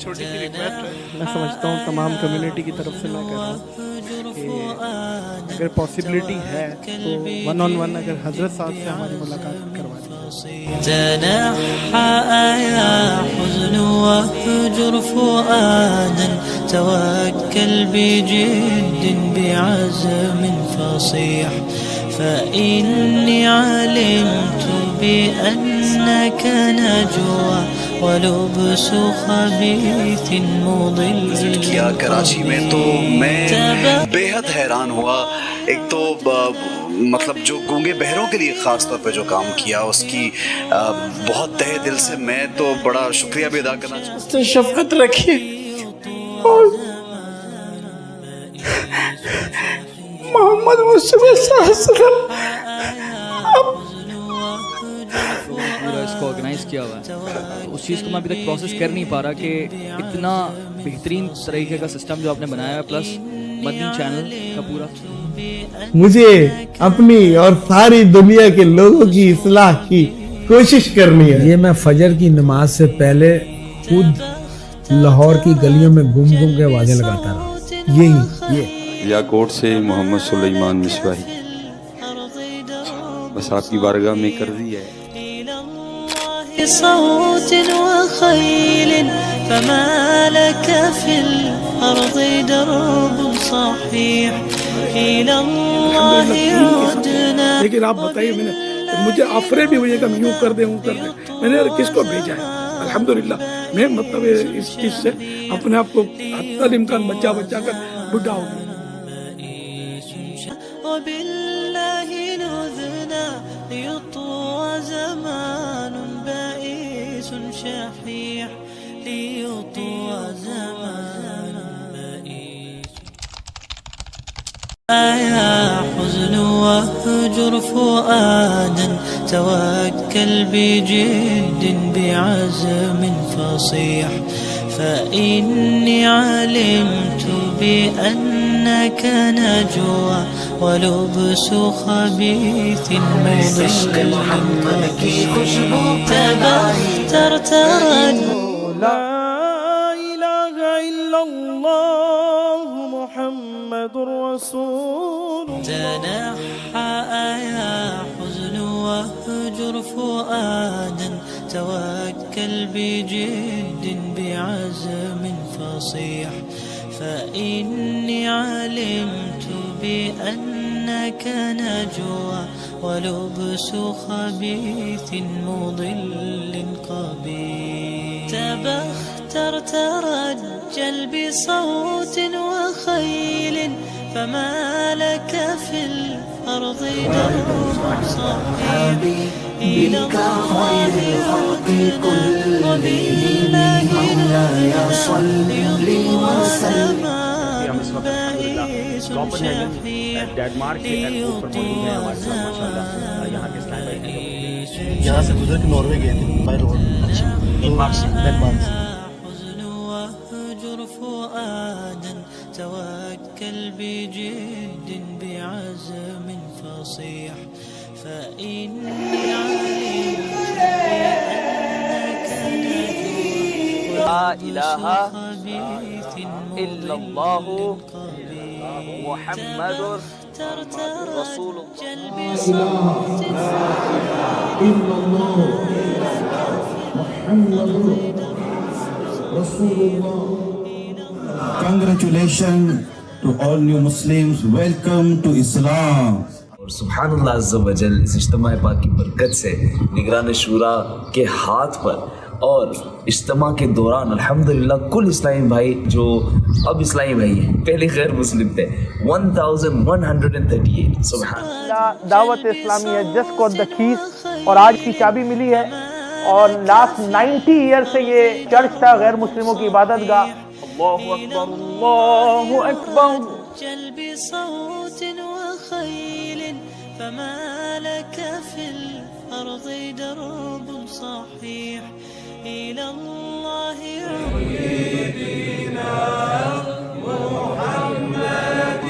چھوٹی سی ریکویسٹ ہے، میں سمجھتا ہوں تمام کمیونٹی کی طرف سے میں کہہ رہا ہوں کہ اگر پاسبلٹی ہے تو 1 on 1 اگر حضرت صاحب سے ہماری ملاقات کروا دیں. تنحى يا حزن واهجر فؤادا توكل بجد بعزم فصيح فإني علمت بأنك نجوى ولبس خبيث مضل. کیا کراچی میں تو میں بے حد حیران ہوا. ایک تو مطلب جو گونگے بہروں کے لیے خاص طور پہ جو کام کیا اس کی بہت تہ دل سے میں تو بڑا شکریہ بھی ادا کرنا چاہتا ہوں. شفقت رکھیے اور محمد مصطفیٰ صلی اللہ علیہ وسلم پورا اس کو آرگنائز کیا ہوا ہے. اس چیز کو میں ابھی تک پروسیس کر نہیں پا رہا کہ اتنا بہترین طریقے کا سسٹم جو آپ نے بنایا ہے، پلس مدنی چینل کا پورا. مجھے اپنی اور ساری دنیا کے لوگوں کی اصلاح کی کوشش کرنی ہے. یہ میں فجر کی نماز سے پہلے خود لاہور کی گلیوں میں گھوم گھوم کے آوازیں لگاتا رہا. یہ یاکوٹ سے محمد سلیمان مصباحی، بس آپ کی بارگاہ میں کر دی ہے. صوت وخيل فما لك في الأرض درب صحيح إلى الله عدنا. لیکن آپ بتائیے، میں نے مجھے آفرے بھی ہوئے کہ میں یوں کر دیں میں نے کس کو بھیجا ہے. الحمدللہ میں مطلب اس چیز سے اپنے آپ کو حتی الامکان بچا کر بڈھا ہو گیا. وبالله نذنا ليطوى زمان بائس شحيح ليطوى زمان بائس. يا حزن واهجر فؤادا توكل بجد بعزم فصيح فإني علمت بأنك نجوى ولبس خبيث مضل. تبخترت لا إله إلا الله محمد رسول الله. تنحى يا حزن واهجر فؤادا توكل بجد بعزم فصيح فإني علمت بأنك نجوى ولبس خبيث مضل قبيح. تبخترت رجل بصوت وخيل فما لك في الأرض درب صحيح إلى الله عدنا وبالله نذنا ليطوى زمان بائس شحيح ليطوى زمان یہاں سے گزر کے ناروے گئے تھے بائی روڈ. حزن واهجر فؤادا توكل بجد بعزم فصيح فإني علمت بأنك نجوى لا إله إلا الله محمد رسول Congratulations to all new Muslims. Welcome to Islam. اور سبحان اللہ عز و جل اس اجتماع پاک کی برکت سے نگران شورا کے ہاتھ پر اور اجتماع کے دوران الحمدللہ کل اسلامی بھائی جو اب اسلامی بھائی ہیں، پہلے غیر مسلم تھے، 1138. سبحان اللہ. دعوت اسلامی ہے جس کو دا کیز اور آج کی چابی ملی ہے، اور لاسٹ 90 ایئر سے یہ چرچ تھا غیر مسلموں کی عبادت گاہ. اللہ اکبر اللہ اکبر. بصوت وخيل فما لك في الأرض درب صحيح إلى الله سيدنا محمد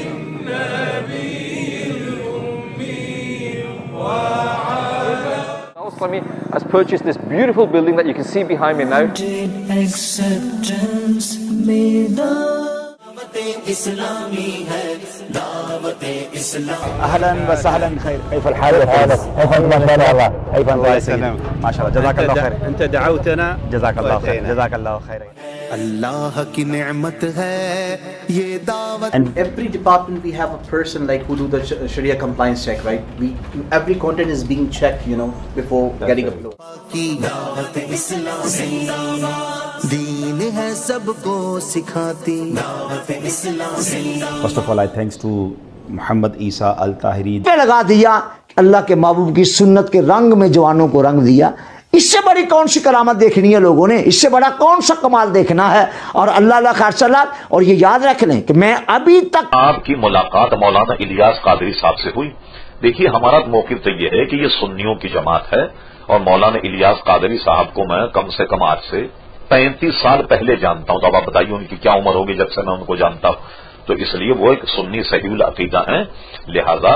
النبي الأمي وعلى Islami has purchased this beautiful building that you can see behind me now. اهلا وسهلا بخير. كيف الحال يا فارس؟ كيف انت؟ ما شاء الله. كيف الله يسلمك؟ ما شاء الله. جزاك الله خير. انت دعوتنا. جزاك الله خير. جزاك الله خير. اللہ کی نعمت ہے یہ دعوت. And every department we have a person like who do the Sharia compliance check, right? Every content is being checked, you know, before getting uploaded. دعوت اسلام زندہ باد دین ہے سب کو سکھاتی دعوت اسلام زندہ باد. First of all, I thanks to محمد عیسیٰ الطاہری. لگا دیا اللہ کے محبوب کی سنت کے رنگ میں جوانوں کو رنگ دیا. اس سے بڑی کون سی کرامت دیکھنی ہے لوگوں نے؟ اس سے بڑا کون سا کمال دیکھنا ہے؟ اور اللہ خیر صلات. اور یہ یاد رکھ لیں کہ میں ابھی تک آپ کی ملاقات مولانا الیاس قادری صاحب سے ہوئی. دیکھیے ہمارا موقف تو یہ ہے کہ یہ سنیوں کی جماعت ہے اور مولانا الیاس قادری صاحب کو میں کم سے کم آج سے 35 سال پہلے جانتا ہوں. تو اب آپ بتائیے ان کی کیا عمر ہوگی جب سے میں ان کو جانتا ہوں. تو اس لیے وہ ایک سنی صحیح العقیدہ ہیں. لہذا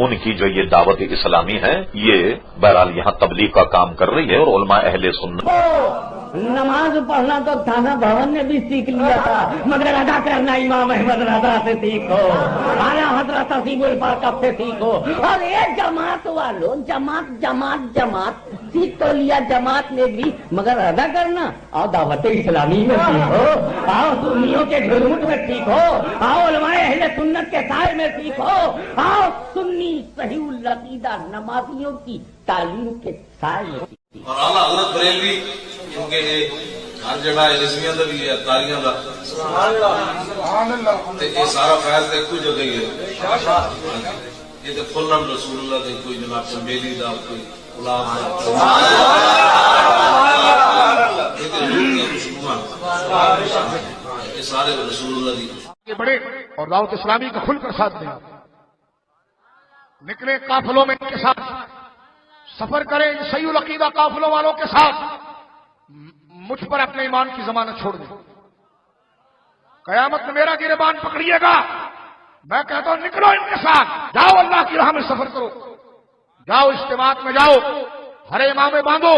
ان کی جو یہ دعوت اسلامی ہے یہ بہرحال یہاں تبلیغ کا کام کر رہی ہے اور علماء اہل سنت. نماز پڑھنا تو تھانہ بھون نے بھی سیکھ لیا تھا مگر ادا کرنا امام احمد رضا سے سیکھو, اعلیٰ حضرت حسیب البرکت سے سیکھو. اور یہ جماعت والوں جماعت جماعت جماعت سیکھ تو لیا جماعت نے بھی مگر ادا کرنا آؤ دعوت اسلامی میں سیکھو, آؤ سنیوں کے گھروٹ میں سیکھو, آؤ علماء اہل سنت کے سائے میں سیکھو, آؤ سنی صحیح العقیدہ نمازیوں کی تعلیم کے سائے میں سیکھو. اور اعلیٰ حضرت بریلوی کیونکہ یہ ہر جگہ رسمیاں دا بھی ہے تاریاں دا یہ سارا فیض ایک کوئی جگہ ہی ہے. یہ تو کھلن رسول اللہ دے کوئی جناب چنبیلی دا کوئی غلام یہ سارے رسول اللہ دی بڑے اور دعوت اسلامی کا کھل کر ساتھ دیں. نکلے قافلوں میں ان کے ساتھ سفر کریں صحیح العقیدہ قافلوں والوں کے ساتھ. مجھ پر اپنے ایمان کی ضمانت چھوڑ دیں. قیامت میں میرا گریبان پکڑیے گا. میں کہتا ہوں نکلو ان کے ساتھ, جاؤ اللہ کی راہ میں سفر کرو, جاؤ اجتماعات میں جاؤ, ہر امام باندھو,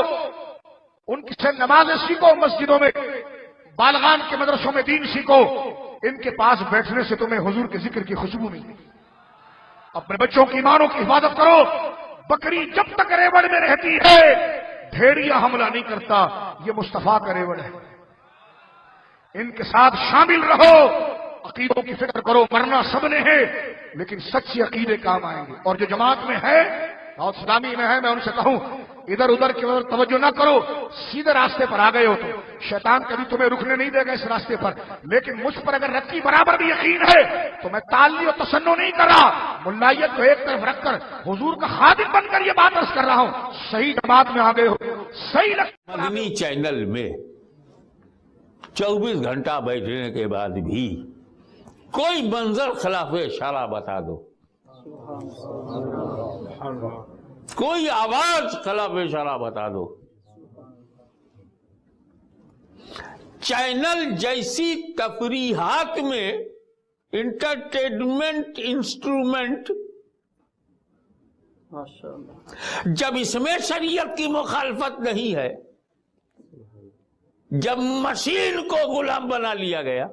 ان کی سے نمازیں سیکھو, مسجدوں میں بالغان کے مدرسوں میں دین سیکھو. ان کے پاس بیٹھنے سے تمہیں حضور کے ذکر کی خوشبو ملتی. اپنے بچوں کی ایمانوں کی حفاظت کرو. بکری جب تک ریوڑ میں رہتی ہے بھیڑیا حملہ نہیں کرتا. یہ مصطفیٰ کا ریوڑ ہے. ان کے ساتھ شامل رہو, عقیدوں کی فکر کرو. مرنا سب نے ہے لیکن سچے عقیدے کام آئیں گے. اور جو جماعت میں ہے دعوت اسلامی میں ہے, میں ان سے کہوں ادھر ادھر کی طرف توجہ نہ کرو. سیدھے راستے پر آ گئے ہو تو شیطان کبھی تمہیں رکنے نہیں دے گا اس راستے پر. لیکن مجھ پر اگر رتی برابر بھی یقین ہے تو میں تعلی اور تسنو نہیں کر رہا. ملائیت کو ایک طرف رکھ کر حضور کا خادم بن کر یہ بات عرض کر رہا ہوں. صحیح جماعت میں آ گئے ہو, صحیح مدنی چینل میں 24 گھنٹہ بیٹھنے کے بعد بھی کوئی منظر خلاف اشارہ بتا دو, کوئی آواز خلاف اشارہ بتا دو. چینل جیسی تفریحات میں انٹرٹینمنٹ انسٹرومنٹ جب اس میں شریعت کی مخالفت نہیں ہے, جب مشین کو غلام بنا لیا گیا,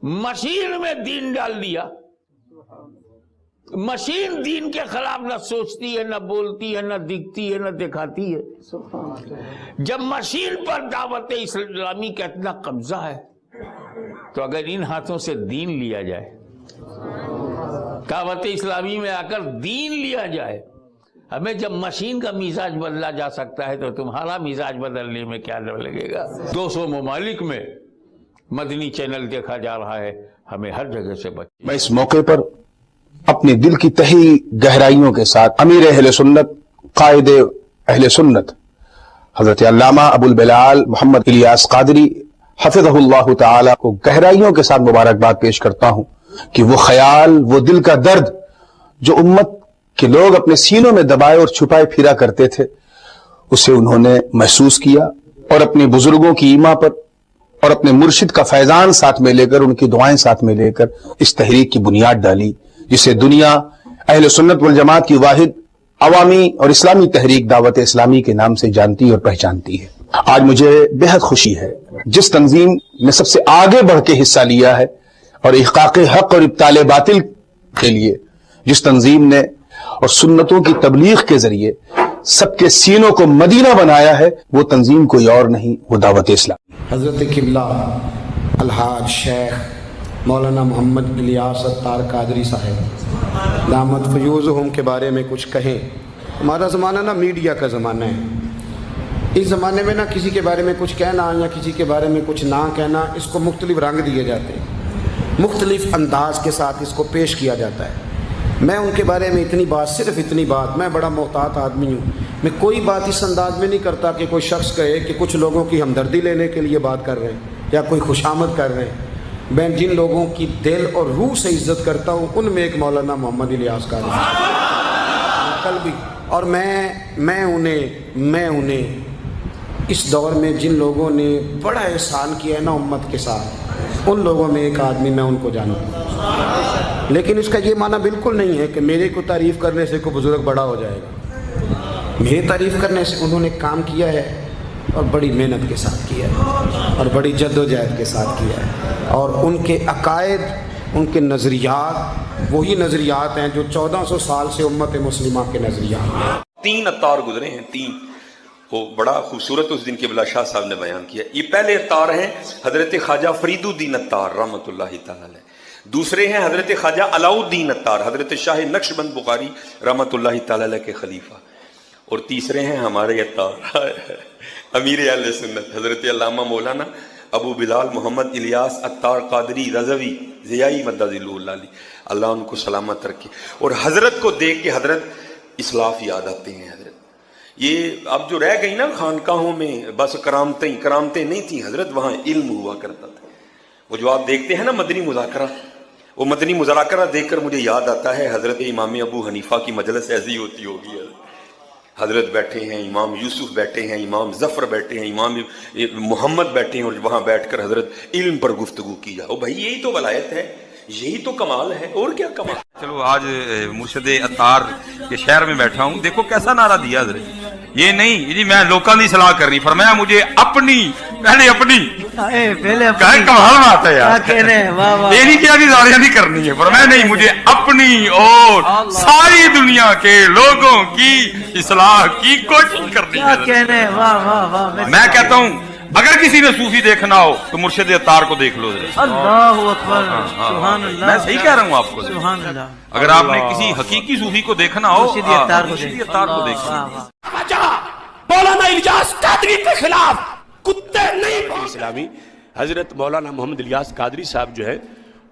مشین میں دین ڈال دیا, مشین دین کے خلاف نہ سوچتی ہے, نہ بولتی ہے, نہ دکھتی ہے, نہ دکھاتی ہے. جب مشین پر دعوت اسلامی کا اتنا قبضہ ہے تو اگر ان ہاتھوں سے دین لیا جائے, دعوت اسلامی میں آ کر دین لیا جائے, ہمیں جب مشین کا مزاج بدلا جا سکتا ہے تو تمہارا مزاج بدلنے میں کیا لگے گا. 200 ممالک میں مدنی چینل دیکھا جا رہا ہے, ہمیں ہر جگہ سے میں اس موقع پر اپنے دل کی تہی گہرائیوں کے ساتھ امیر اہل سنت, قائد اہل سنت حضرت علامہ ابو البلال محمد الیاس قادری حفظہ اللہ تعالی کو گہرائیوں کے ساتھ مبارکباد پیش کرتا ہوں کہ وہ خیال, وہ دل کا درد جو امت کے لوگ اپنے سینوں میں دبائے اور چھپائے پھرا کرتے تھے, اسے انہوں نے محسوس کیا اور اپنے بزرگوں کی ایما پر اور اپنے مرشد کا فیضان ساتھ میں لے کر, ان کی دعائیں ساتھ میں لے کر اس تحریک کی بنیاد ڈالی, جسے دنیا اہل سنت والجماعت کی واحد अवामी और इस्लामी तहरीक दावत इस्लामी के नाम से जानती और पहचानती है। आज मुझे बेहद खुशी है जिस तंजीम ने सबसे आगे बढ़ के हिस्सा लिया है और इहकाक हक और इब्ताल बातिल के लिए जिस तंजीम ने और सुन्नतों की तबलीग के जरिए सबके सीनों को मदीना बनाया है, वो तंजीम कोई और नहीं, वो दावत इस्लामी। हज़रत किबला अलहाज शेख मौलाना मोहम्मद इलियास अत्तार कादरी साहब दामद फयूज़हुम के बारे में कुछ कहें। हमारा ज़माना ना मीडिया का ज़माना है। इस ज़माने में ना किसी के बारे में कुछ कहना या किसी के बारे में कुछ ना कहना, इसको मुख्तलिफ रंग दिए जाते हैं, मुख्तलिफ अंदाज के साथ इसको पेश किया जाता है। मैं उनके बारे में इतनी बात, सिर्फ इतनी बात, मैं बड़ा मोहतात आदमी हूँ, मैं कोई बात इस अंदाज में नहीं करता कि कोई शख्स कहे कि कुछ लोगों की हमदर्दी लेने के लिए बात कर रहे हैं या कोई खुशामद कर रहे हैं। मैं जिन लोगों की दिल और रूह से इज्जत करता हूँ उनमें एक मौलाना मोहम्मद इलियास कादरी कल भी, और मैं उन्हें इस दौर में जिन लोगों ने बड़ा एहसान किया है ना उम्मत के साथ, उन लोगों में एक आदमी मैं उनको जानता हूँ। लेकिन इसका ये माना बिल्कुल नहीं है कि मेरे को तारीफ़ करने से कोई बुजुर्ग बड़ा हो जाएगा। मेरे तारीफ़ करने से उन्होंने काम किया है और बड़ी मेहनत के साथ किया है और बड़ी जद्दोजहद के साथ किया है, और उनके अकायद, उनके नज़रियात वही नज़रियात हैं जो 1400 साल से उम्मत मुस्लिमा के नज़रियात हैं। 3 अत्तार गुजरे हैं, 3 वो बड़ा खूबसूरत उस दिन किबला शाह साहब ने बयान किया। ये पहले अत्तार हैं हजरत ख्वाजा फरीदुद्दीन अत्तार रहमतुल्लाहि तआला अलैह, दूसरे हैं हजरत ख्वाजा अलाउद्दीन अत्तार हजरत शाह नक्शबंद बुखारी रहमतुल्लाहि तआला अलैह के खलीफा, और तीसरे हैं हमारे अत्तार अमीर अहले सुन्नत हजरत अल्लामा मौलाना अबू बिलाल मोहम्मद इलियास अत्तार कादरी रज़वी ज़ियाई मद्दाज़िल्लुहुल आली, अल्लाह उनको सलामत रखे। और हजरत को देख के हजरत इस्लाफ याद आते हैं। हजरत ये अब जो रह गई ना खानकाहों में, बस करामतें नहीं थी हजरत, वहाँ इल्म हुआ करता था। वो जो आप देखते हैं ना मदनी मुज़ाकरा, वो मदनी मुज़ाकरा देखकर मुझे याद आता है हजरत इमाम अबू हनीफा की मजलिस ऐसी होती होगी। हजरत बैठे हैं, इमाम यूसुफ बैठे हैं, इमाम जफर बैठे हैं, इमाम मोहम्मद बैठे हैं, और वहाँ बैठकर हजरत इल्म पर गुफ्तगू की जाए। ओ भाई यही तो वलायत है, यही तो कमाल है, और क्या कमाल। चलो आज मुर्शद अत्तार के शहर में बैठा हूँ, देखो कैसा नारा दिया हजरत। ये नहीं जी मैं लोगों की सलाह करनी, फरमाया मुझे अपनी पहले अपनी कमाल बात है यार, ये नहीं किया कि सारियां नहीं करनी है, फरमाया नहीं मुझे अपनी और सारी दुनिया के लोगों की इस्लाह की कोशिश करनी है। मैं कहता हूँ अगर किसी ने सूफी देखना हो तो मुर्शिद अत्तार को देख लो। अल्लाहु अकबर, सुभान अल्लाह। मैं सही कह रहा हूँ आपको, सुभान अल्लाह। अगर आपने किसी हकीकी सूफी को देखना हो मुर्शिद अत्तार को देखो। मौलाना इलियास कादरी के खिलाफ कुत्ते नहीं। इस्लामी हजरत मौलाना मोहम्मद इलियास कादरी साहब जो है,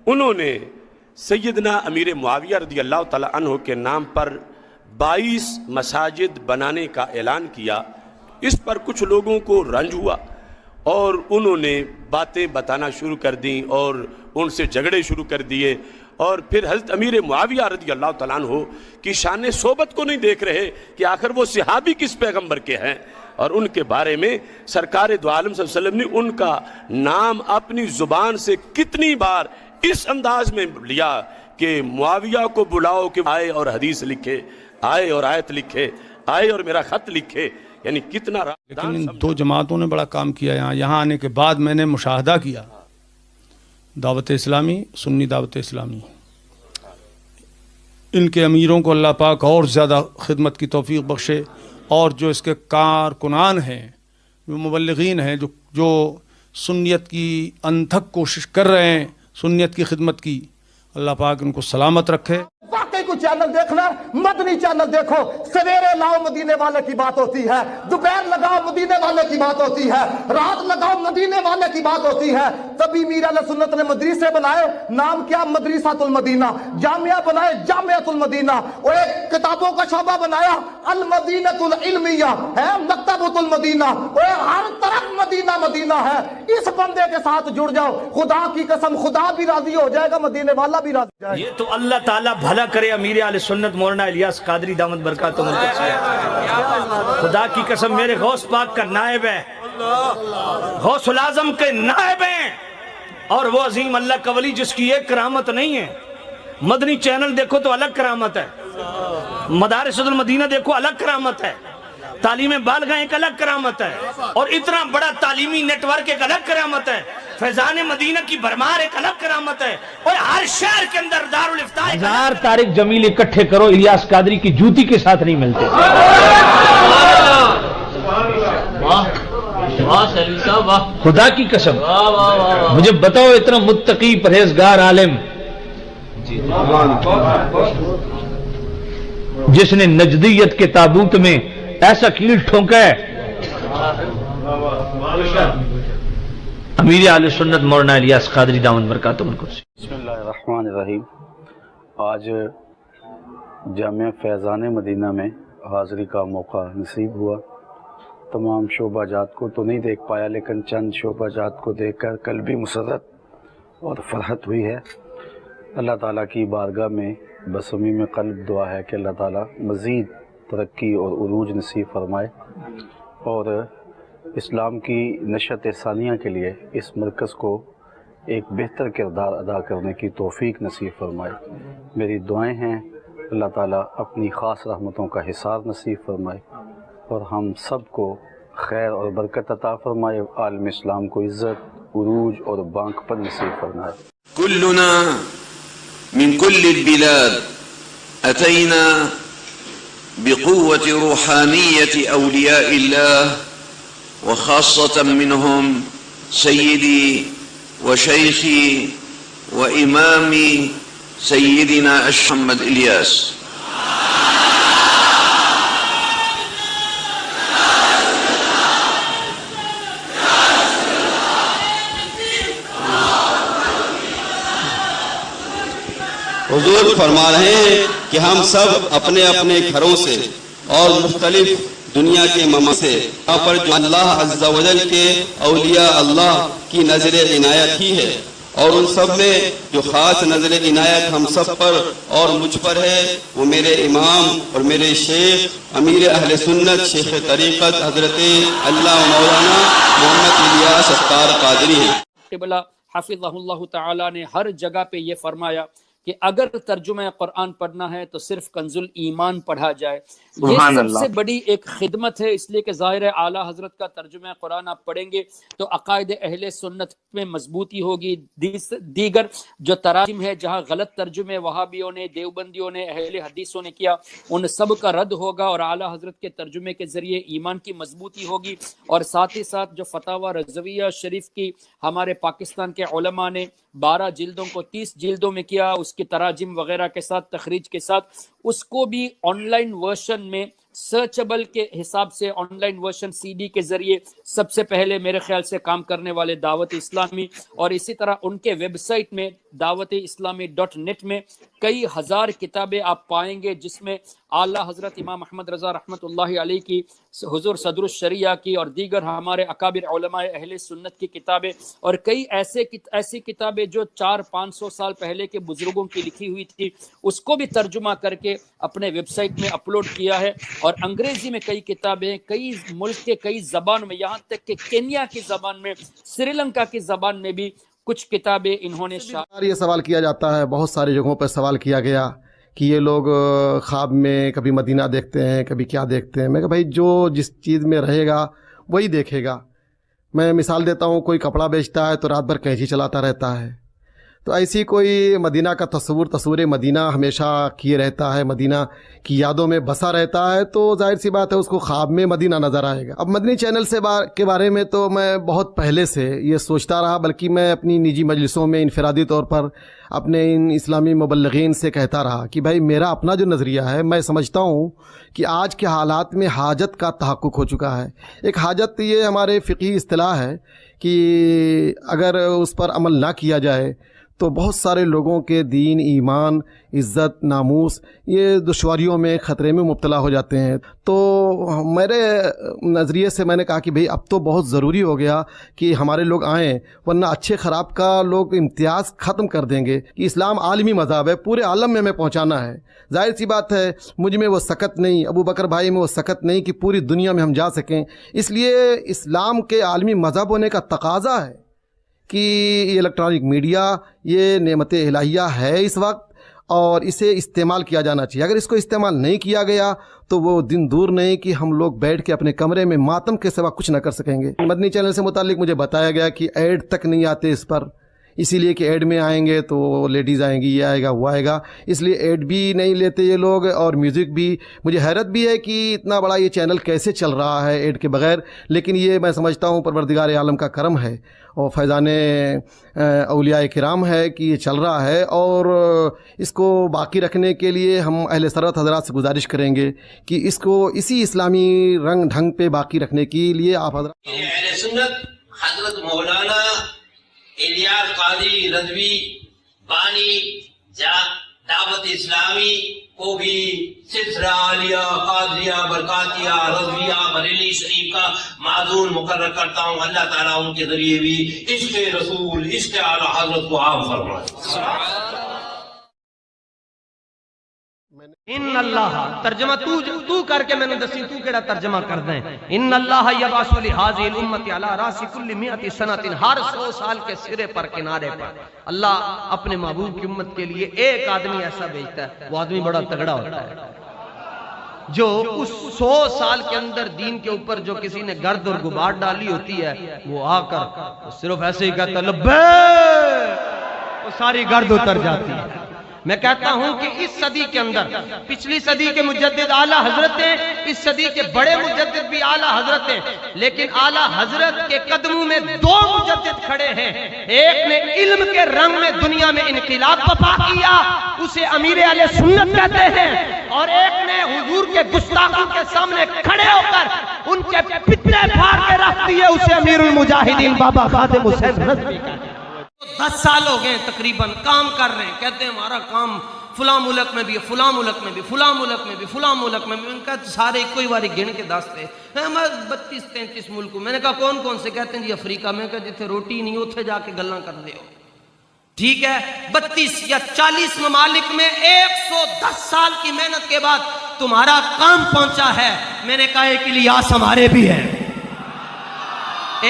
उन्होंने सैयदना अमीर मुआविया रदी अल्लाह तआला अन्हु के नाम पर 22 मसाजिद बनाने का ऐलान किया। इस पर कुछ लोगों को रंज हुआ और उन्होंने बातें बताना शुरू कर दी और उनसे झगड़े शुरू कर दिए, और फिर हज़रत अमीर मुआविया रज़ी अल्लाह तआला अन्हु की शान सोबत को नहीं देख रहे कि आखिर वो सहाबी किस पैगंबर के हैं, और उनके बारे में सरकार दो आलम सल्लल्लाहु अलैहि वसल्लम ने उनका नाम अपनी ज़ुबान से कितनी बार इस अंदाज में लिया कि मुआविया को बुलाओ कि आए और हदीस लिखे, आए और आयत लिखे, आए और मेरा ख़त लिखे, यानी कितना। लेकिन इन 2 जमातों ने बड़ा काम किया। यहाँ आने के बाद मैंने मुशाहदा किया, दावत इस्लामी, सुन्नी दावत इस्लामी, इनके अमीरों को अल्लाह पाक और ज़्यादा खिदमत की तौफीक बख्शे, और जो इसके कारकुनान हैं, जो मुबल्लिगीन हैं, जो सुन्नियत की अनथक कोशिश कर रहे हैं, सुन्नियत की खिदमत की, अल्लाह पाक उनको सलामत रखे। वाकई को चैनल देखना, मदनी चैनल देखो। सवेरे लाओ मदीने वाले की बात होती है, दोपहर लगाओ मदीने वाले की बात होती है, रात लगाओ मदीने वाले की बात होती है। तभी मीर अहले सुन्नत ने मदरसे बनाए, नाम क्या? मदरसातुल मदीना। जामिया बनाए, जामियातुल मदीना। और एक किताबों का शोबा बनाया, अल मदीनतुल इल्मिया है, मकतबतुल मदीना। और हर तरफ मदीना मदीना है। इस बंदे के साथ जुड़ जाओ, खुदा की कसम खुदा भी राजी हो जाएगा, मदीने वाला भी राजी हो जाएगा। ये तो अल्लाह ताला भला करे अमीर आले सुन्नत मौलाना इलियास कादरी दामत बरकातुहू खुदा की कसम मेरे गौस पाक का नायब है, गौसुल आजम के नायब हैं, और वो अजीम अल्लाह का वली जिसकी एक करामत नहीं है। मदनी चैनल देखो तो अलग करामत है, मदारिसुल मदीना देखो, अलग करामत है। तालीम बालगा एक अलग करामत है, और इतना बड़ा तालीमी नेटवर्क एक अलग करामत है। फैजान मदीना की भरमार एक अलग करामत है, और हर शहर के अंदर दारुल इफ्ता 1000 तारिक जमील इकट्ठे करो, इलियास कादरी की जूती के साथ नहीं मिलते। खुदा की कसम, मुझे बताओ इतना मुत्तकी परहेजगार आलिम जिसने नजदियत के ताबूत में ऐसा कील ठोंका है, अमीर आले सुन्नत मौलाना इलियास कादरी दामद बरकातुहू कुर्सी। बिस्मिल्लाहिर्रहमानिर्रहीम। आज जामिया फैज़ान मदीना में हाज़री का मौका नसीब हुआ। तमाम शोबाजात को तो नहीं देख पाया, लेकिन चंद शोबाजात को देखकर कल्बी मुसर्रत और फरहत हुई है। अल्लाह ताला की बारगाह में बसमी में कल्ब दुआ है कि अल्लाह ताला मज़ीद तरक्की और उरूज नसीब फरमाए, और इस्लाम की नशत सानिया के लिए इस मरकज़ को एक बेहतर किरदार अदा करने की तौफ़ीक नसीब फरमाए। मेरी दुआएं हैं अल्लाह ताला अपनी ख़ास रहमतों का हिसार नसीब फरमाए, और हम सब को खैर और बरकत अता फरमाए। आलम इस्लाम को इज़्ज़त, उरूज और बांकपन नसीब फरमाए। कुल्लुना मिन कुल्लिल बिलाद अतैना बिक़ुव्वति रूहानियति औलियाइल्लाह व ख़ास्सतन मिनहुम सय्यदी व शैखी व इमामी सय्यदिना अहमद इलियास। हुजूर फरमा रहे हैं कि हम सब अपने अपने घरों से और मुख्तलिफ दुनिया के ममा से यहाँ पर जो अल्लाह अज़्ज़ा वजल के औलिया अल्लाह की नजर इनायत ही है, और उन सब में जो खास नजर इनायत हम सब पर और मुझ पर है, वो मेरे इमाम और मेरे शेख अमीर अहले सुन्नत शेख तरीक़त हज़रत अल्लाह मौलाना मोहम्मद इलियास अत्तार कादरी हैं। क़िबला हफ़िज़हुल्लाह तआला ने हर जगह पे ये फरमाया कि अगर तर्जुमा कुरान पढ़ना है तो सिर्फ कंजुल ईमान पढ़ा जाए। ये सबसे बड़ी एक खिदमत है, इसलिए कि ज़ाहिर है आला हजरत का तर्जुमा कुरान आप पढ़ेंगे तो अकायद अहले सुन्नत में मजबूती होगी। दीगर जो तराजिम है जहाँ गलत तर्जुमे वहाबियों ने, देवबंदियों ने, अहले हदीसों ने किया, उन सब का रद्द होगा और आला हजरत के तर्जुमे के जरिए ईमान की मजबूती होगी। और साथ ही साथ जो फतावा रज़विया शरीफ की हमारे पाकिस्तान के उलमा ने 12 जिल्दों को 30 जिल्दों में किया, उसकी तराजिम वगैरह के साथ, तखरीज के साथ, उसको भी ऑनलाइन वर्शन में सर्चेबल के हिसाब से ऑनलाइन वर्शन सीडी के जरिए सबसे पहले मेरे ख्याल से काम करने वाले दावत इस्लामी, और इसी तरह उनके वेबसाइट में dawat-e-islami.net में कई हजार किताबें आप पाएंगे, जिसमें आला हजरत इमाम अहमद रज़ा रहमतुल्लाहि अलैहि की, हुजूर सदरुश शरिया की और दीगर हमारे अकाबिर उलमाए अहले सुन्नत की किताबें, और कई ऐसी किताबें जो 400-500 साल पहले के बुजुर्गों की लिखी हुई थी, उसको भी तर्जुमा करके अपने वेबसाइट में अपलोड किया है। और अंग्रेजी में कई किताबें, कई मुल्क के कई ज़बान में, यहाँ तक कि केन्या की ज़बान में, श्रीलंका की ज़बान में भी कुछ किताबें इन्होंने ये सवाल किया जाता है, बहुत सारी जगहों पर सवाल किया गया कि ये लोग ख्वाब में कभी मदीना देखते हैं, कभी क्या देखते हैं। मैं कहा भाई जो जिस चीज़ में रहेगा वही देखेगा। मैं मिसाल देता हूँ, कोई कपड़ा बेचता है तो रात भर कैंची चलाता रहता है, तो ऐसी कोई मदीना का तस्वूर मदीना हमेशा किए रहता है, मदीना की यादों में बसा रहता है, तो जाहिर सी बात है उसको ख्वाब में मदीना नज़र आएगा। अब मदनी चैनल के बारे में तो मैं बहुत पहले से ये सोचता रहा, बल्कि मैं अपनी निजी मजलिसों में इनफरादी तौर पर अपने इन इस्लामी मुबल्लिगीन से कहता रहा कि भाई मेरा अपना जो नज़रिया है, मैं समझता हूँ कि आज के हालात में हाजत का तहक़्क़ुक़ हो चुका है। एक हाजत ये हमारे फ़िक़ही इस्तिलाह है कि अगर उस पर अमल ना किया जाए तो बहुत सारे लोगों के दीन, ईमान, इज़्ज़त, नामूस ये दुश्वारियों में, ख़तरे में मुब्तला हो जाते हैं। तो मेरे नज़रिए से मैंने कहा कि भाई अब तो बहुत ज़रूरी हो गया कि हमारे लोग आएँ, वरना अच्छे ख़राब का लोग इम्तियाज़ ख़त्म कर देंगे कि इस्लाम आलमी मज़हब है, पूरे आलम में हमें पहुँचाना है। जाहिर सी बात है मुझ में वो सकत नहीं, अबू बकर भाई में वो सकत नहीं कि पूरी दुनिया में हम जा सकें। इसलिए इस्लाम के आलमी मज़हब होने का तकाज़ा है कि इलेक्ट्रॉनिक मीडिया ये नेमत इलाहिया है इस वक्त, اور اسے استعمال کیا جانا چاہیے. اگر اس کو استعمال نہیں کیا گیا تو وہ دن دور نہیں کہ ہم لوگ بیٹھ کے اپنے کمرے میں ماتم کے سوا کچھ نہ کر سکیں گے. مدنی چینل سے متعلق مجھے بتایا گیا کہ ایڈ تک نہیں آتے اس پر، اسی لیے کہ ایڈ میں آئیں گے تو لیڈیز آئیں گی، یہ آئے گا وہ آئے گا، اس لیے ایڈ بھی نہیں لیتے یہ لوگ. اور میوزک بھی، مجھے حیرت بھی ہے کہ اتنا بڑا یہ چینل کیسے چل رہا ہے ایڈ کے بغیر، لیکن یہ میں سمجھتا ہوں پروردگار عالم کا کرم ہے اور فیضان اولیاء کرام ہے کہ یہ چل رہا ہے. اور اس کو باقی رکھنے کے لیے ہم اہل سرت حضرات سے گزارش کریں گے کہ اس کو اسی اسلامی رنگ ڈھنگ پہ باقی رکھنے کے لیے آپ حضرات اہل سنت حضرت مولانا الیاس قادری رضوی بانی دعوت اسلامی کو بھی سلسلہ عالیہ قادریہ برکاتیہ رضویہ بریلی شریف کا معذور مقرر کرتا ہوں. اللہ تعالیٰ ان کے ذریعے بھی عشق رسول عشق اعلیٰ حضرت کو عام فرمائے. ان اللہ ترجمہ تو کر کے میں نے دسی تو کیڑا ترجمہ کر دیں. ان اللہ یبعث لہذه الامه علی راس کل 100 سنۃ، ہر 100 سال کے سرے پر کنارے پر اللہ اپنے محبوب کی امت کے لیے ایک آدمی ایسا بھیجتا ہے. وہ آدمی بڑا تگڑا ہوتا ہے جو اس 100 سال کے اندر دین کے اوپر جو کسی نے گرد اور غبار ڈالی ہوتی ہے وہ آ کر صرف ایسے ہی کہتا لبیک، وہ ساری گرد اتر جاتی ہے. میں کہتا ہوں کہ اس صدی کے اندر پچھلی صدی کے مجدد اعلیٰ حضرت ہیں، اس صدی کے بڑے مجدد بھی اعلیٰ حضرت ہیں، لیکن اعلیٰ حضرت کے قدموں میں 2 مجدد کھڑے ہیں. ایک نے علم کے رنگ میں دنیا میں انقلاب برپا کیا، اسے امیر اہل سنت کہتے ہیں، اور ایک نے حضور کے گستاخوں کے سامنے کھڑے ہو کر ان کے پتلے پھاڑ کے رکھ دیے، اسے امیر المجاہدین بابا خادم حسین رضوی کہتے ہیں. 10 سال ہو گئے تقریباً کام کر رہے ہیں، کہتے ہیں ہمارا کام فلاں ملک میں بھی، فلاں ملک میں بھی، فلاں ملک میں بھی، فلاں ملک میں بھی. ان کا سارے کوئی باری گن کے دستے 32-33 ملکوں. میں نے کہا کون کون سے؟ کہتے ہیں جی افریقہ میں، کہ جتنے روٹی نہیں اتنے جا کے گلاں کر دے ہو. ٹھیک ہے، 32 یا 40 ممالک میں 110 سال کی محنت کے بعد تمہارا کام پہنچا ہے. میں نے کہا ایک الیاس ہمارے بھی ہیں،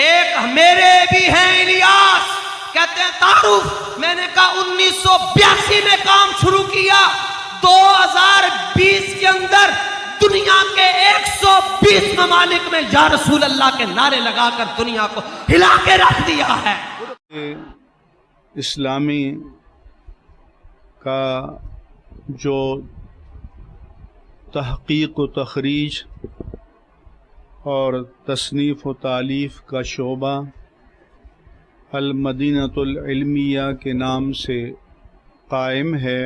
ایک میرے بھی ہیں الیاس. کہتے ہیں تعارف. میں نے کہا 1982 میں کام شروع کیا، 2020 کے اندر دنیا کے 120 ممالک میں یا رسول اللہ کے نعرے لگا کر دنیا کو ہلا کے رکھ دیا ہے. اسلامی کا جو تحقیق و تخریج اور تصنیف و تالیف کا شعبہ المدینۃ العلمیہ کے نام سے قائم ہے،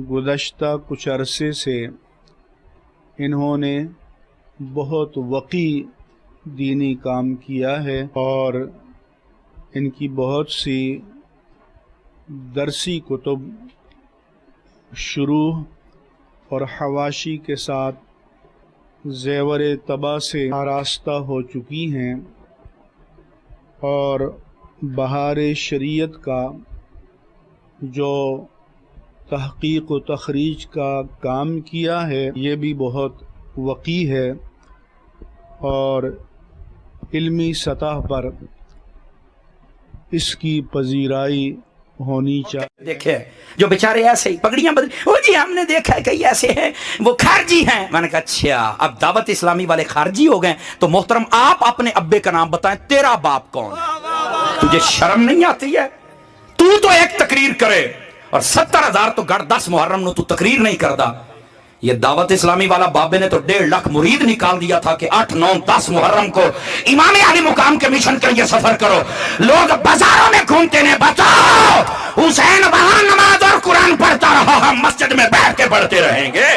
گزشتہ کچھ عرصے سے انہوں نے بہت وقی دینی کام کیا ہے اور ان کی بہت سی درسی کتب شروح اور حواشی کے ساتھ زیور طبع سے آراستہ ہو چکی ہیں، اور بہار شریعت کا جو تحقیق و تخریج کا کام کیا ہے یہ بھی بہت وقی ہے اور علمی سطح پر اس کی پذیرائی ہونی چاہیے. دیکھے جو بیچارے ایسے ہی پگڑیاں بدل، وہ جی ہم نے دیکھا ہے کئی ایسے ہیں وہ خارجی ہیں. میں نے کہا اچھا اب دعوت اسلامی والے خارجی ہو گئے تو محترم آپ اپنے ابے کا نام بتائیں، تیرا باپ کون ہے؟ تجھے شرم نہیں آتی ہے؟ تو ایک تقریر کرے اور 70,000 تو گڑ 10 محرم نو تو تقریر نہیں کردا. یہ دعوت اسلامی والا بابے نے تو 1.5 لاکھ مرید نکال دیا تھا کہ 8، 9، 10 محرم کو امام علی مقام کے مشن کے لیے سفر کرو. لوگ بازاروں میں گھومتے نے بتاؤ حسین وہاں نماز اور قرآن پڑھتا رہا، ہم مسجد میں بیٹھ کے پڑھتے رہیں گے.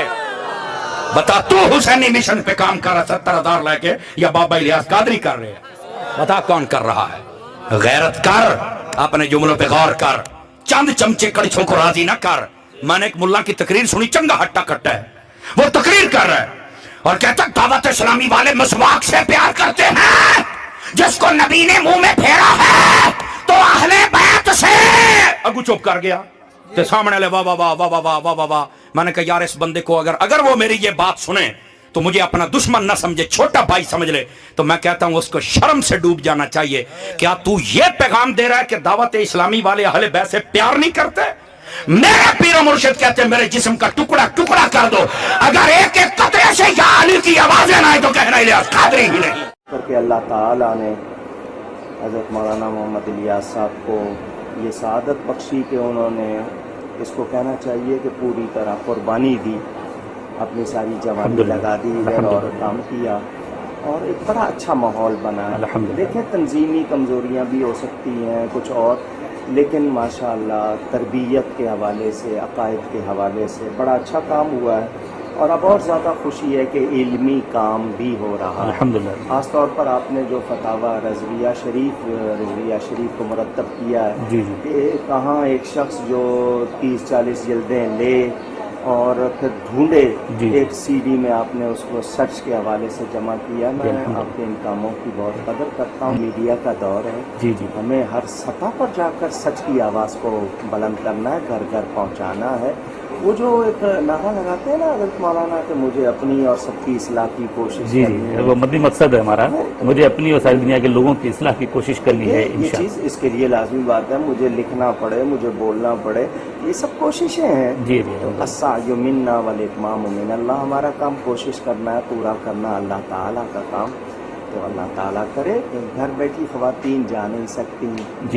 بتا تو حسینی مشن پہ کام کر رہا 70,000 لے کے یا بابا الیاس قادری کر رہے ہیں؟ بتا کون کر رہا ہے؟ غیرت کر، اپنے جملوں پہ غور کر، چند چمچے کڑچھوں کو راضی نہ کر. میں نے ایک ملا کی تقریر سنی، چنگا ہٹا کٹا ہے، وہ تقریر کر رہا ہے اور کہتا دعوت اسلامی والے مسواک سے پیار کرتے ہیں، جس کو نبی نے منہ میں پھیرا ہے تو اہل بیت سے. اگو چپ کر گیا تو سامنے لے واہ واہ واہ واہ واہ واہ واہ واہ. میں نے کہا یار اس بندے کو اگر وہ میری یہ بات سنے تو مجھے اپنا دشمن نہ سمجھے، چھوٹا بھائی سمجھ لے. تو میں کہتا ہوں اس کو شرم سے ڈوب جانا چاہیے. کیا تو یہ پیغام دے رہا ہے کہ دعوت اسلامی والے اہل بیت سے پیار نہیں کرتے؟ मेरे पीर मुर्शिद कहते हैं मेरे जिस्म का टुकड़ा टुकड़ा कर दो, अगर एक एक कतरे से या अली की आवाजें ना आए तो कहना इलियास कादरी ही नहीं। करके अल्लाह ताला ने हज़रत मौलाना मोहम्मद इलियास साहब को ये सआदत बख्शी कि उन्होंने, इसको कहना चाहिए कि पूरी तरह कुर्बानी दी, अपनी सारी जवानी लगा दी है और काम किया और एक बड़ा अच्छा माहौल बना है। देखें, तंजीमी कमज़ोरियाँ भी हो सकती हैं कुछ और, लेकिन माशाअल्लाह तरबियत के हवाले से, अकायद के हवाले से बड़ा अच्छा काम हुआ है। और अब और ज़्यादा खुशी है कि इल्मी काम भी हो रहा है। ख़ास तौर पर आपने जो फतावा रज़विया शरीफ को मुरतब किया है कि कहाँ एक शख्स जो 30-40 जल्दें ले और फिर ढूंढे, एक सीडी में आपने उसको सच के हवाले से जमा किया। मैं आपके इन कामों की बहुत कदर करता हूँ। मीडिया का दौर है, हमें हर सतह पर जाकर सच की आवाज़ को बुलंद करना है, घर घर पहुँचाना है। वो जो एक नारा लगाते हैं ना हज़रत मौलाना कि मुझे अपनी और सबकी इस्लाह की कोशिश करनी है, वो मद्दी मकसद है हमारा, मुझे अपनी और सारी दुनिया के लोगों की इस्लाह की कोशिश करनी है ये चीज़, इसके लिए लाजमी बात है मुझे लिखना पड़े, मुझे बोलना पड़े, ये सब कोशिशें हैं। जी अस्सायु मिन्ना वल इत्मामु मिनल्लाह, हमारा काम कोशिश करना है, पूरा करना अल्लाह ताला का काम। तो अल्लाह ताला करे। घर बैठी ख़वातीन जा नहीं सकती,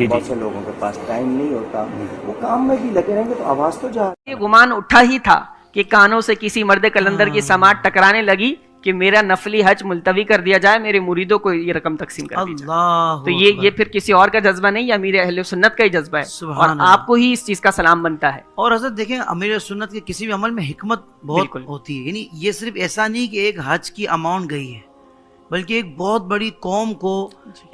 बहुत से लोगों के पास टाइम नहीं होता, वो काम में भी लगे रहेंगे तो आवाज़ तो जा। ये गुमान उठा ही था कि कानों से किसी मर्द कलंदर की समात टकराने लगी कि मेरा नफली हज मुलतवी कर दिया जाए, मेरे मुरीदों को ये रकम तकसीम कर दी जाए। तो ये फिर किसी और का जज्बा नहीं, अमीर अहले सुन्नत का ही जज्बा है और आपको ही इस चीज का सलाम बनता है। और हज़रत देखें, अमीर सुन्नत के किसी भी अमल में हिकमत बहुत होती है, यानी ये सिर्फ ऐसा नहीं कि एक हज की अमाउंट गई है, बल्कि एक बहुत बड़ी कौम को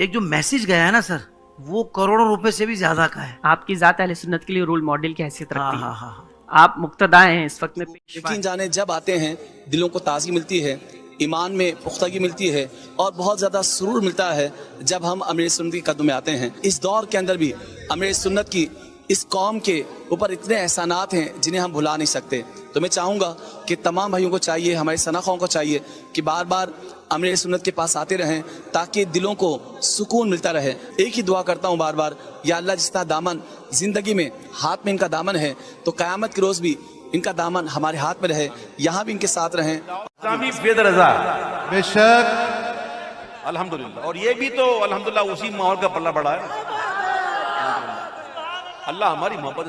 एक जो मैसेज गया है ना सर, वो करोड़ों रुपए से भी ज्यादा का है। आपकी जात अहले सुन्नत के लिए रोल मॉडल की हैसियत रखती है, आप मुक्तदा हैं इस वक्त में। यकीन जाने जब आते हैं दिलों को ताज़गी मिलती है, ईमान में पुख्तगी मिलती है और बहुत ज़्यादा सुरूर मिलता है जब हम अमीर सुन्नत के कदम में आते हैं। इस दौर के अंदर भी अमीर सुन्नत की इस कौम के ऊपर इतने एहसानात हैं जिन्हें हम भुला नहीं सकते। तो मैं चाहूँगा कि तमाम भाइयों को चाहिए, हमारे सनाख़ों को चाहिए कि बार बार अमीर सुन्नत के पास आते रहें ताकि दिलों को सुकून मिलता रहे। एक ही दुआ करता हूँ बार बार, या अल्लाह जिस तरह दामन ज़िंदगी में हाथ में इनका दामन है, तो क़यामत के रोज़ भी इनका दामन हमारे हाथ में रहे, यहाँ भी इनके साथ रहें। बेशक अल्हम्दुलिल्लाह, और ये भी तो अल्हम्दुलिल्लाह उसी माहौल का पल्ला बड़ा है। अल्लाह हमारी मोहब्बत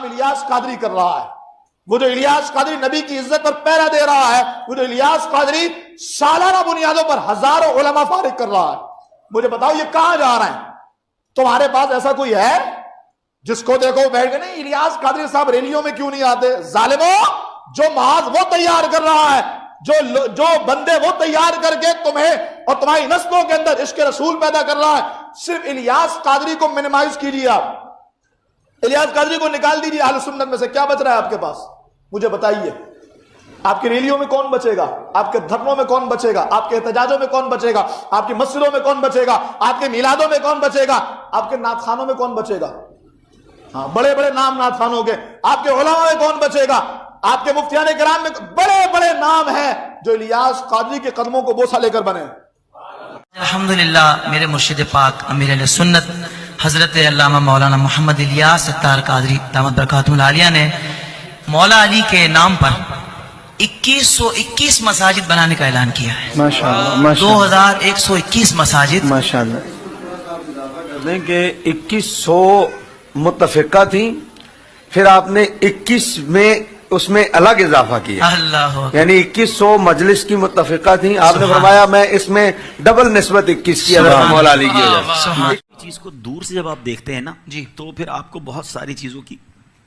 इलियास कादरी कर रहा है, वो जो इलियास कादरी नबी की इज्जत पर पहरा दे रहा है, वो जो इलियास कादरी सालाना बुनियादों पर हजारों उलमा फारिग कर रहा है। मुझे बताओ ये कहां जा रहे हैं? तुम्हारे पास ऐसा कोई है जिसको देखो बैठ गए? नहीं, इलियास कादरी साहब रैलियों में क्यों नहीं आते? जालिमो, जो महाज वो तैयार कर रहा है, जो बंदे वो तैयार करके तुम्हें और तुम्हारी नस्लों के अंदर इश्क रसूल पैदा कर रहा है। सिर्फ इलियास कादरी को मिनिमाइज कीजिए, आप इलियास कादरी को निकाल दीजिए अहले सुन्नत में से, क्या बच रहा है आपके पास? मुझे बताइए, आपकी रैलियों में कौन बचेगा? आपके धरनों में कौन बचेगा? आपके एहतजाजों में कौन बचेगा? आपकी मस्जिदों में कौन बचेगा? आपके मिलादों में कौन बचेगा? आपके नातखानों में कौन बचेगा? हाँ, बड़े बड़े नाम नातखानों के। आपके उलमा में कौन बचेगा? आपके मुफ्तियान किराम में बड़े बड़े नाम हैं जो इलियास कादरी के कदमों को बोसा लेकर बने। अल्हम्दुलिल्लाह, मेरे मुर्शिद पाक अमीर अहले सुन्नत हजरत अल्लामा मौलाना मोहम्मद इलियास अत्तार कादरी दामत बरकातुहुल आलिया ने मौला अली के नाम पर 2121 मसाजिद बनाने का ऐलान किया है। माशाअल्लाह, 2121 मसाजिद। माशाअल्लाह, कि 2100 मुत्तफिका थी, फिर आपने 21 में उसमें अलग इजाफा किया, यानी 2100 मजलिस की मुत्तफिका थी, आपने फरमाया मैं इसमें डबल निस्बत 21 की हज़रत मौला अली की वजह। चीज को दूर से जब आप देखते हैं ना जी, तो फिर आपको बहुत सारी चीजों की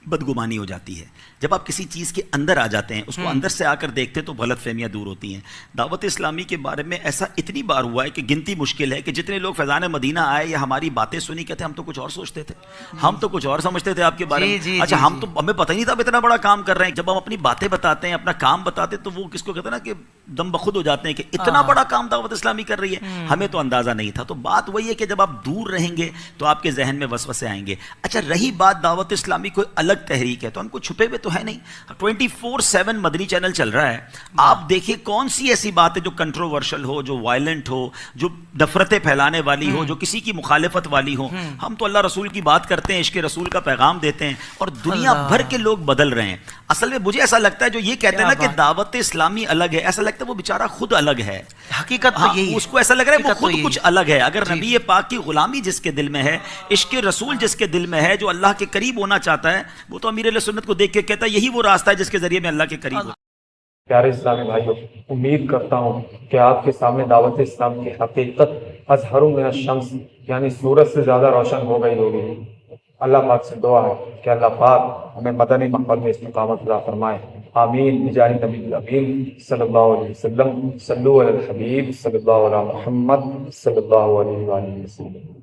बदगुमानी हो जाती है। जब आप किसी चीज़ के अंदर आ जाते हैं, उसको अंदर से आकर देखते हैं, तो गलत फहमियाँ दूर होती हैं। दावत इस्लामी के बारे में ऐसा इतनी बार हुआ है कि गिनती मुश्किल है कि जितने लोग फैज़ान मदीना आए या हमारी बातें सुनी, कहते हम तो कुछ और सोचते थे, हम तो कुछ और समझते थे आपके बारे में। अच्छा, हम तो हमें पता ही नहीं था इतना बड़ा काम कर रहे हैं। जब हम अपनी बातें बताते हैं, अपना काम बताते हैं, तो वो किसको कहते हैं ना कि दम बखुद हो जाते हैं कि इतना बड़ा काम दावत इस्लामी कर रही है, हमें तो अंदाज़ा नहीं था। तो बात वही है कि जब आप दूर रहेंगे तो आपके जहन में वसवसे आएंगे। अच्छा, रही बात दावत इस्लामी कोई अलग الگ تحریک ہے تو ہم کو چھپے ہوئے تو ہے نہیں. 24/7 مدنی چینل چل رہا ہے. آپ دیکھیں کون سی ایسی بات ہے جو کنٹروورشل ہو, جو وائلنٹ ہو, جو نفرتیں پھیلانے والی ہو, جو کسی کی مخالفت والی ہو. ہم تو اللہ رسول کی بات کرتے ہیں, عشق رسول کا پیغام دیتے ہیں, اور دنیا بھر کے لوگ بدل رہے ہیں. اصل میں مجھے ایسا لگتا ہے جو یہ کہتے ہیں نا کہ دعوت اسلامی الگ ہے, ایسا لگتا ہے وہ بیچارہ خود الگ ہے. حقیقت تو یہی ہے, اس کو ایسا لگ رہا ہے وہ خود کچھ الگ ہے. اگر نبی پاک کی غلامی جس کے دل میں ہے, عشق رسول جس کے دل میں ہے, جو اللہ کے قریب ہونا چاہتا ہے, وہ تو امیر علیہ سنت کو دیکھ کے کہتا ہے یہی وہ راستہ ہے جس کے ذریعے میں اللہ کے قریب ہوں. پیارے اسلامی بھائیوں, امید کرتا ہوں کہ آپ کے سامنے دعوت اسلام کی حقیقت ازہر من الشمس یعنی سورج سے زیادہ روشن ہو گئی ہوگی. اللہ پاک سے دعا ہے کہ اللہ پاک ہمیں مدنی مقبل میں استقامت عطا فرمائے. آمین بجاہ نبی الامین صلی اللہ علیہ وسلم. صلو علی الحبیب صلی اللہ علیہ محمد صلی اللہ علیہ وسلم.